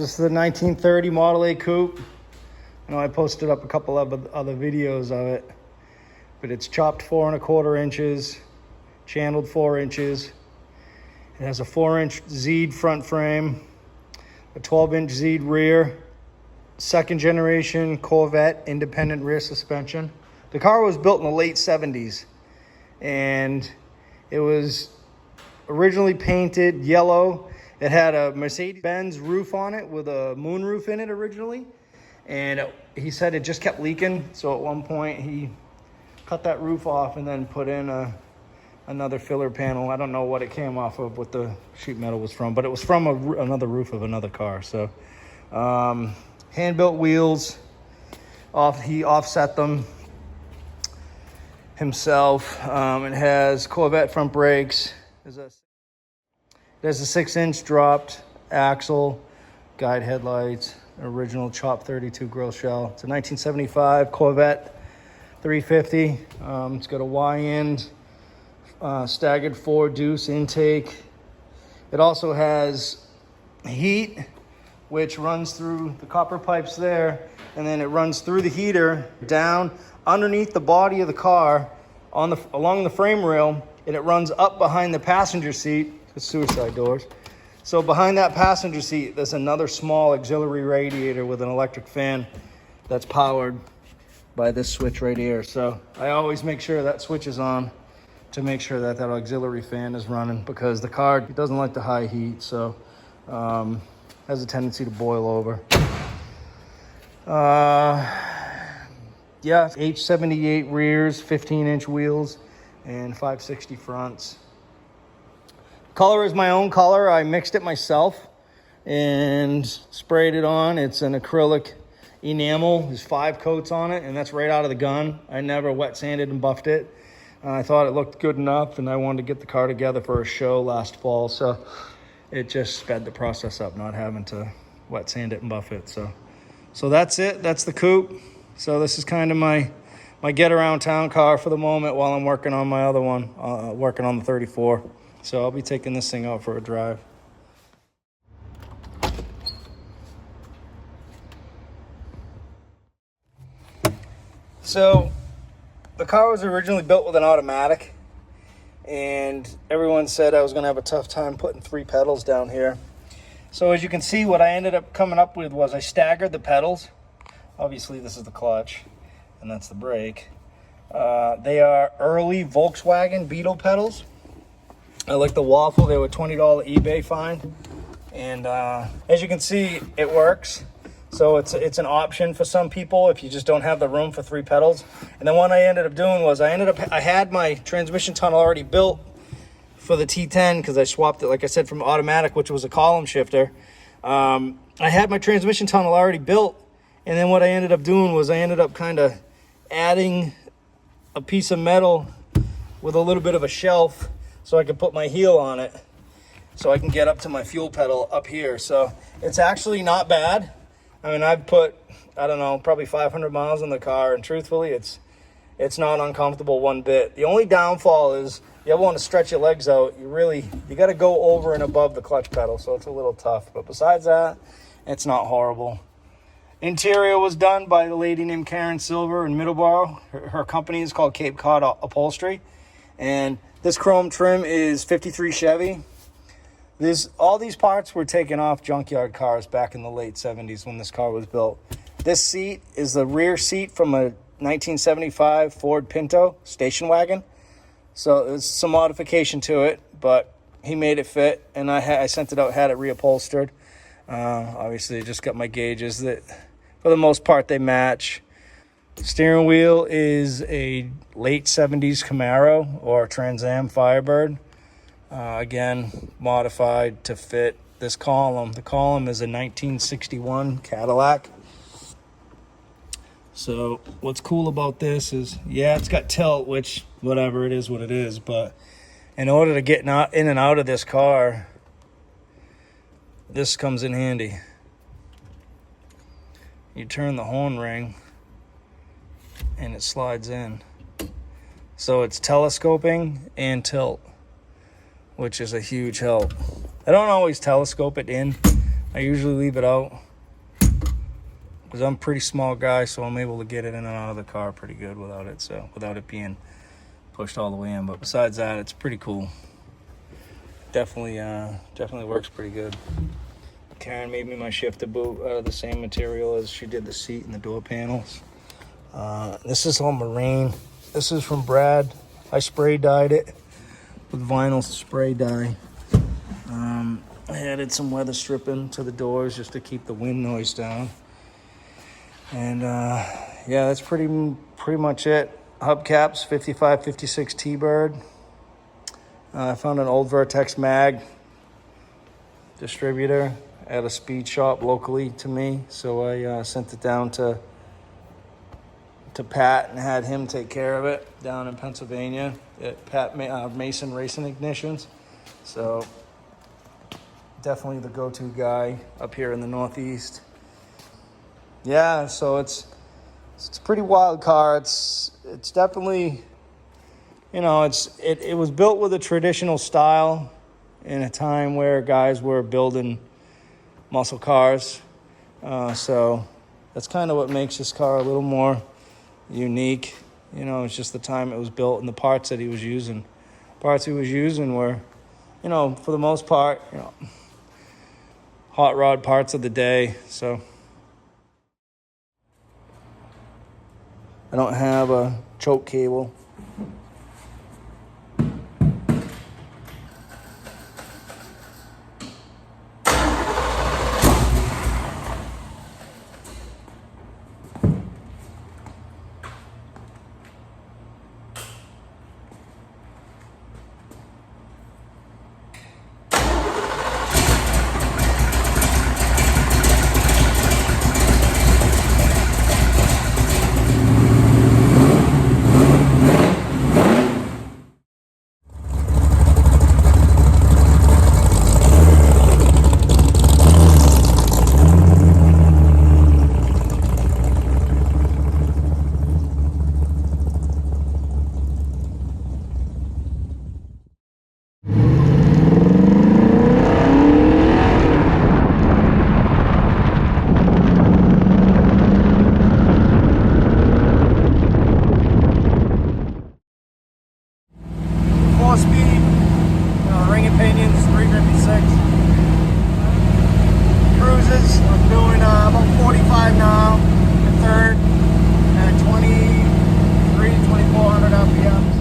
This is the 1930 Model A Coupe. I know I posted up a couple of other videos of it, but it's chopped 4 1/4 inches, channeled 4 inches. It has a 4-inch Z'd front frame, a 12-inch Z'd rear, second generation Corvette independent rear suspension. The car was built in the late 70s, and it was originally painted yellow. It had a Mercedes-Benz roof on it with a moonroof in it originally, and he said it just kept leaking. So at one point he cut that roof off and then put in another filler panel. I don't know what it came off of, what the sheet metal was from, but it was from another roof of another car. So hand-built wheels. He offset them himself. It has Corvette front brakes. There's a 6-inch dropped axle, guide headlights, original chop 32 grill shell. It's a 1975 Corvette 350. It's got a Y-end staggered 4-deuce intake. It also has heat, which runs through the copper pipes there, and then it runs through the heater down underneath the body of the car along the frame rail, and it runs up behind the passenger seat. It's suicide doors. So behind that passenger seat, there's another small auxiliary radiator with an electric fan that's powered by this switch right here. So I always make sure that switch is on to make sure that auxiliary fan is running, because the car doesn't like the high heat, so has a tendency to boil over. Yeah, H78 rears, 15-inch wheels, and 560 fronts. Color is my own color. I mixed it myself and sprayed it on. It's an acrylic enamel. There's 5 coats on it, and that's right out of the gun. I never wet sanded and buffed it. I thought it looked good enough, and I wanted to get the car together for a show last fall, so it just sped the process up, not having to wet sand it and buff it. So that's it. That's the Coupe. So this is kind of my get around town car for the moment while I'm working on my other one, working on the 34. So I'll be taking this thing out for a drive. So the car was originally built with an automatic, and everyone said I was going to have a tough time putting 3 pedals down here. So as you can see, what I ended up coming up with was I staggered the pedals. Obviously this is the clutch and that's the brake. They are early Volkswagen Beetle pedals. I like the waffle. They were $20 eBay find, and as you can see, it works. So it's an option for some people if you just don't have the room for 3 pedals. And then what I ended up doing was I had my transmission tunnel already built for the T10, because I swapped it, like I said, from automatic, which was a column shifter. I had my transmission tunnel already built, and then what I ended up doing was I ended up kind of adding a piece of metal with a little bit of a shelf, so I can put my heel on it, so I can get up to my fuel pedal up here. So it's actually not bad. I mean, I've put, I don't know, probably 500 miles in the car, and truthfully, it's not uncomfortable one bit. The only downfall is you ever want to stretch your legs out, you got to go over and above the clutch pedal, so it's a little tough. But besides that, it's not horrible. Interior was done by the lady named Karen Silver in Middleborough. Her company is called Cape Cod Upholstery, and this chrome trim is 53 Chevy. All these parts were taken off junkyard cars back in the late 70s when this car was built. This seat is the rear seat from a 1975 Ford Pinto station wagon. So there's some modification to it, but he made it fit, and I sent it out, had it reupholstered. Obviously, I just got my gauges that, for the most part, they match. Steering wheel is a late 70s Camaro or Trans Am Firebird. Again, modified to fit this column. The column is a 1961 Cadillac. So what's cool about this is, yeah, it's got tilt, which, whatever, it is what it is. But in order to get in and out of this car, this comes in handy. You turn the horn ring and it slides in. So it's telescoping and tilt, which is a huge help. I don't always telescope it in, I usually leave it out because I'm a pretty small guy, so I'm able to get it in and out of the car pretty good without it, without it being pushed all the way in. But besides that, it's pretty cool. Definitely works pretty good. Karen made me my shifter boot out of the same material as she did the seat and the door panels. This is all marine. This is from Brad. I spray dyed it with vinyl spray dye. I added some weather stripping to the doors just to keep the wind noise down. And yeah, that's pretty much it. Hubcaps, 55, 56 T-Bird. I found an old Vertex mag distributor at a speed shop locally to me, so I sent it down to Pat and had him take care of it down in Pennsylvania at Pat Mason Racing Ignitions. So definitely the go-to guy up here in the Northeast. Yeah, so it's a pretty wild car. It's definitely, you know, it was built with a traditional style in a time where guys were building muscle cars. So that's kind of what makes this car a little more unique. You know, it's just the time it was built and the parts that he was using. Parts he was using were, you know, for the most part, you know, hot rod parts of the day. So I don't have a choke cable. Speed, ring and pinions, 356. Cruises, I'm doing about 45 now, in third, at 2400 RPMs.